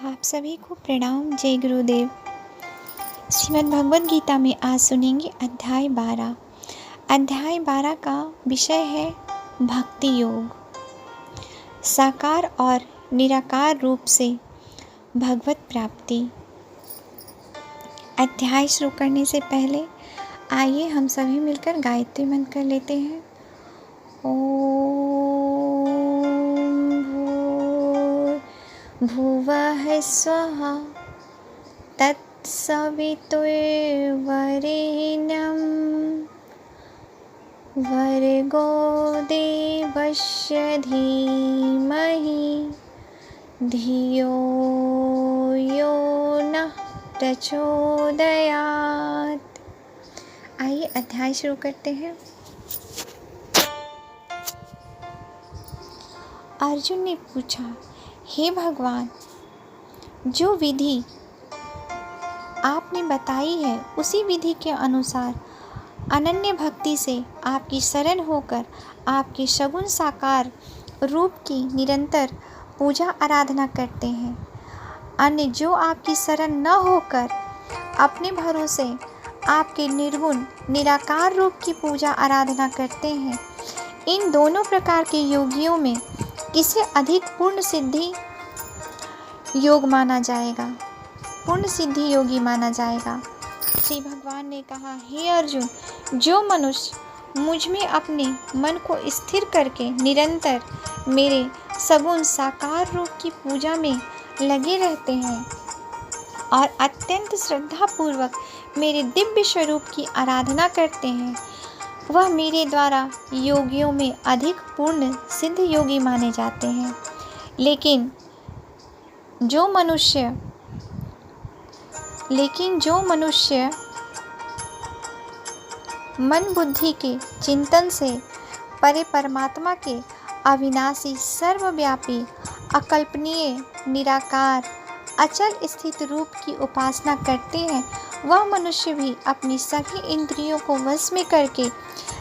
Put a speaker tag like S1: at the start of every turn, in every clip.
S1: आप सभी को प्रणाम। जय गुरुदेव। श्रीमद् भगवद गीता में आज सुनेंगे अध्याय 12। अध्याय 12 का विषय है भक्ति योग। साकार और निराकार रूप से भगवत प्राप्ति। अध्याय शुरू करने से पहले आइए हम सभी मिलकर गायत्री मंत्र कर लेते हैं। भुवः स्वः तत्सवितुर्वरेण्यं भर्गो देवस्य धीमहि धियो यो नः प्रचोदयात्। आइए अध्याय शुरू करते हैं। अर्जुन ने पूछा, हे भगवान, जो विधि आपने बताई है उसी विधि के अनुसार अनन्य भक्ति से आपकी शरण होकर आपके सगुण साकार रूप की निरंतर पूजा आराधना करते हैं। अन्य जो आपकी शरण न होकर अपने भरोसे आपके निर्गुण निराकार रूप की पूजा आराधना करते हैं, इन दोनों प्रकार के योगियों में किसे अधिक पूर्ण सिद्धि योग माना जाएगा, पूर्ण सिद्धि योगी माना जाएगा। श्री भगवान ने कहा, हे अर्जुन, जो मनुष्य मुझ में अपने मन को स्थिर करके निरंतर मेरे सगुण साकार रूप की पूजा में लगे रहते हैं और अत्यंत श्रद्धापूर्वक मेरे दिव्य स्वरूप की आराधना करते हैं, वह मेरे द्वारा योगियों में अधिक पूर्ण सिद्ध योगी माने जाते हैं। लेकिन जो मनुष्य मन बुद्धि के चिंतन से परे परमात्मा के अविनाशी सर्वव्यापी अकल्पनीय निराकार अचल स्थित रूप की उपासना करते हैं, वह मनुष्य भी अपनी सभी इंद्रियों को वश में करके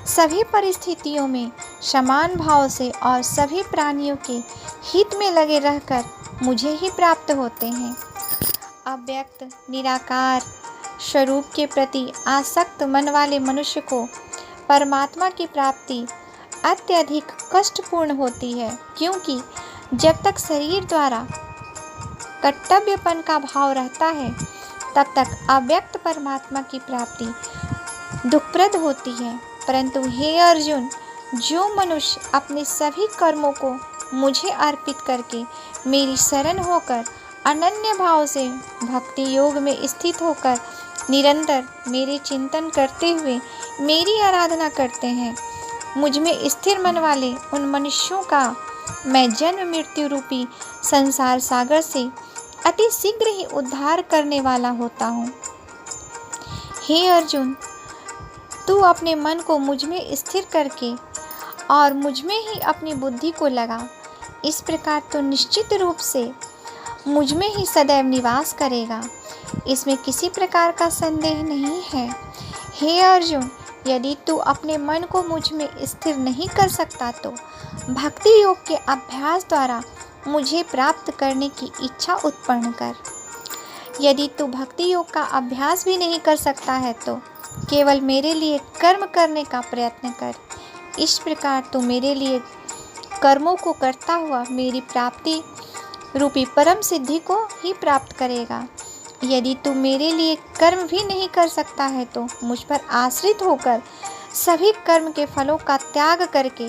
S1: सभी परिस्थितियों में समान भाव से और सभी प्राणियों के हित में लगे रहकर मुझे ही प्राप्त होते हैं। अव्यक्त निराकार स्वरूप के प्रति आसक्त मन वाले मनुष्य को परमात्मा की प्राप्ति अत्यधिक कष्टपूर्ण होती है, क्योंकि जब तक शरीर द्वारा कर्तव्यपन का भाव रहता है तब तक अव्यक्त परमात्मा की प्राप्ति दुखप्रद होती है। परंतु हे अर्जुन, जो मनुष्य अपने सभी कर्मों को मुझे अर्पित करके मेरी शरण होकर अनन्य भाव से भक्ति योग में स्थित होकर निरंतर मेरे चिंतन करते हुए मेरी आराधना करते हैं, मुझ में स्थिर मन वाले उन मनुष्यों का मैं जन्म मृत्यु रूपी संसार सागर से अति शीघ्र ही उद्धार करने वाला होता हूँ। हे अर्जुन, तू अपने मन को मुझ में स्थिर करके और मुझ में ही अपनी बुद्धि को लगा, इस प्रकार तो निश्चित रूप से मुझ में ही सदैव निवास करेगा, इसमें किसी प्रकार का संदेह नहीं है। हे अर्जुन, यदि तू अपने मन को मुझ में स्थिर नहीं कर सकता तो भक्ति योग के अभ्यास द्वारा मुझे प्राप्त करने की इच्छा उत्पन्न कर। यदि तू भक्ति योग का अभ्यास भी नहीं कर सकता है तो केवल मेरे लिए कर्म करने का प्रयत्न कर। इस प्रकार तू मेरे लिए कर्मों को करता हुआ मेरी प्राप्ति रूपी परम सिद्धि को ही प्राप्त करेगा। यदि तू मेरे लिए कर्म भी नहीं कर सकता है तो मुझ पर आश्रित होकर सभी कर्म के फलों का त्याग करके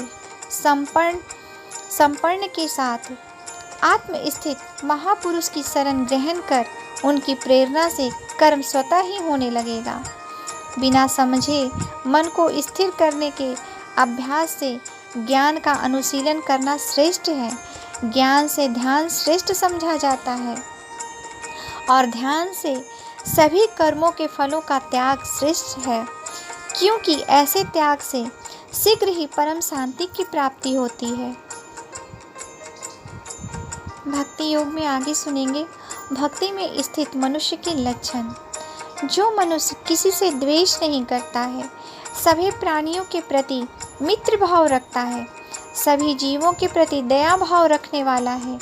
S1: संपन्न के साथ आत्मस्थित महापुरुष की शरण ग्रहण कर उनकी प्रेरणा से कर्म स्वतः ही होने लगेगा। बिना समझे मन को स्थिर करने के अभ्यास से ज्ञान का अनुशीलन करना श्रेष्ठ है। ज्ञान से ध्यान श्रेष्ठ समझा जाता है और ध्यान से सभी कर्मों के फलों का त्याग श्रेष्ठ है, क्योंकि ऐसे त्याग से शीघ्र ही परम शांति की प्राप्ति होती है। भक्ति योग में आगे सुनेंगे भक्ति में स्थित मनुष्य के लक्षण। जो मनुष्य किसी से द्वेष नहीं करता है, सभी प्राणियों के प्रति मित्र भाव रखता है, सभी जीवों के प्रति दया भाव रखने वाला है,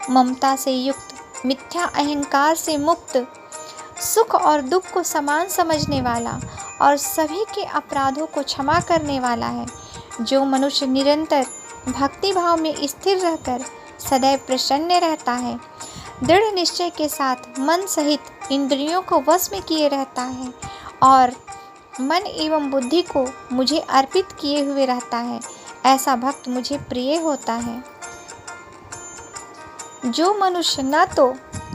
S1: ममता से युक्त मिथ्या अहंकार से मुक्त, सुख और दुख को समान समझने वाला और सभी के अपराधों को क्षमा करने वाला है। जो मनुष्य निरंतर भक्ति भाव में स्थिर रहकर सदैव प्रसन्न रहता है, दृढ़ निश्चय के साथ मन सहित इंद्रियों को वश में किए रहता है और मन एवं बुद्धि को मुझे अर्पित किए हुए रहता है, ऐसा भक्त मुझे प्रिय होता है। जो मनुष्य न तो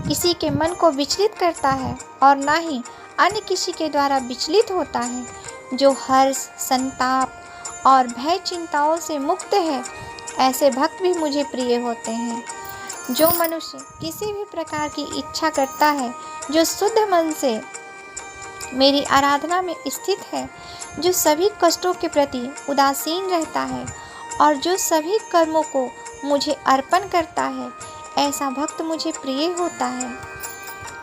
S1: किसी के मन को विचलित करता है और न ही अन्य किसी के द्वारा विचलित होता है, जो हर्ष, संताप और भय चिंताओं से मुक्त है, ऐसे भक्त भी मुझे प्रिय होते हैं। जो मनुष्य किसी भी प्रकार की इच्छा करता है, जो शुद्ध मन से मेरी आराधना में स्थित है, जो सभी कष्टों के प्रति उदासीन रहता है और जो सभी कर्मों को मुझे अर्पण करता है, ऐसा भक्त मुझे प्रिय होता है।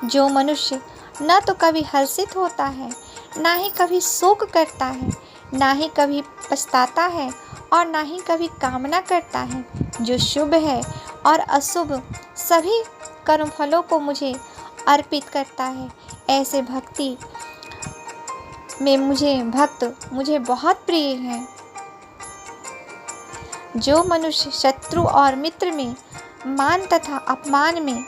S1: जो मनुष्य न तो कभी हर्षित होता है, ना ही कभी शोक करता है, ना ही कभी पछताता है और ना ही कभी कामना करता है, जो शुभ है और अशुभ सभी कर्मफलों को मुझे अर्पित करता है, ऐसे भक्ति में मुझे बहुत प्रिय है। जो मनुष्य शत्रु और मित्र में, मान तथा अपमान में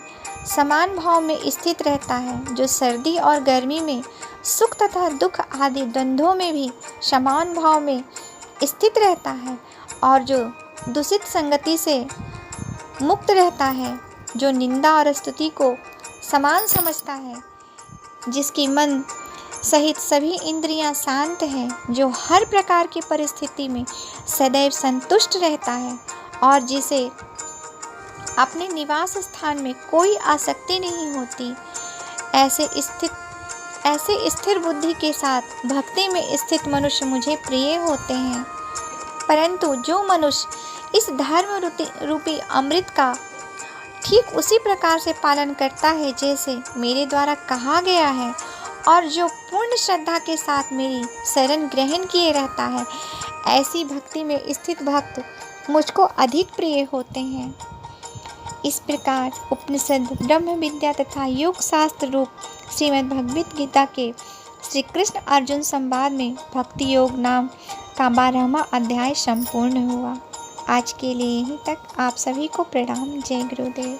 S1: समान भाव में स्थित रहता है, जो सर्दी और गर्मी में, सुख तथा दुख आदि द्वंद्वों में भी समान भाव में स्थित रहता है और जो दूषित संगति से मुक्त रहता है, जो निंदा और स्तुति को समान समझता है, जिसकी मन सहित सभी इंद्रियां शांत हैं, जो हर प्रकार की परिस्थिति में सदैव संतुष्ट रहता है और जिसे अपने निवास स्थान में कोई आसक्ति नहीं होती, ऐसे स्थिर बुद्धि के साथ भक्ति में स्थित मनुष्य मुझे प्रिय होते हैं। परंतु जो मनुष्य इस धर्म रूपी अमृत का ठीक उसी प्रकार से पालन करता है जैसे मेरे द्वारा कहा गया है और जो पूर्ण श्रद्धा के साथ मेरी शरण ग्रहण किए रहता है, ऐसी भक्ति में स्थित भक्त मुझको अधिक प्रिय होते हैं। इस प्रकार उपनिषद, ब्रह्म विद्या तथा योग शास्त्र रूप श्रीमद् भगवद गीता के श्री कृष्ण अर्जुन संवाद में भक्ति योग नाम का 12वां अध्याय संपूर्ण हुआ। आज के लिए यहीं तक। आप सभी को प्रणाम। जय गुरुदेव।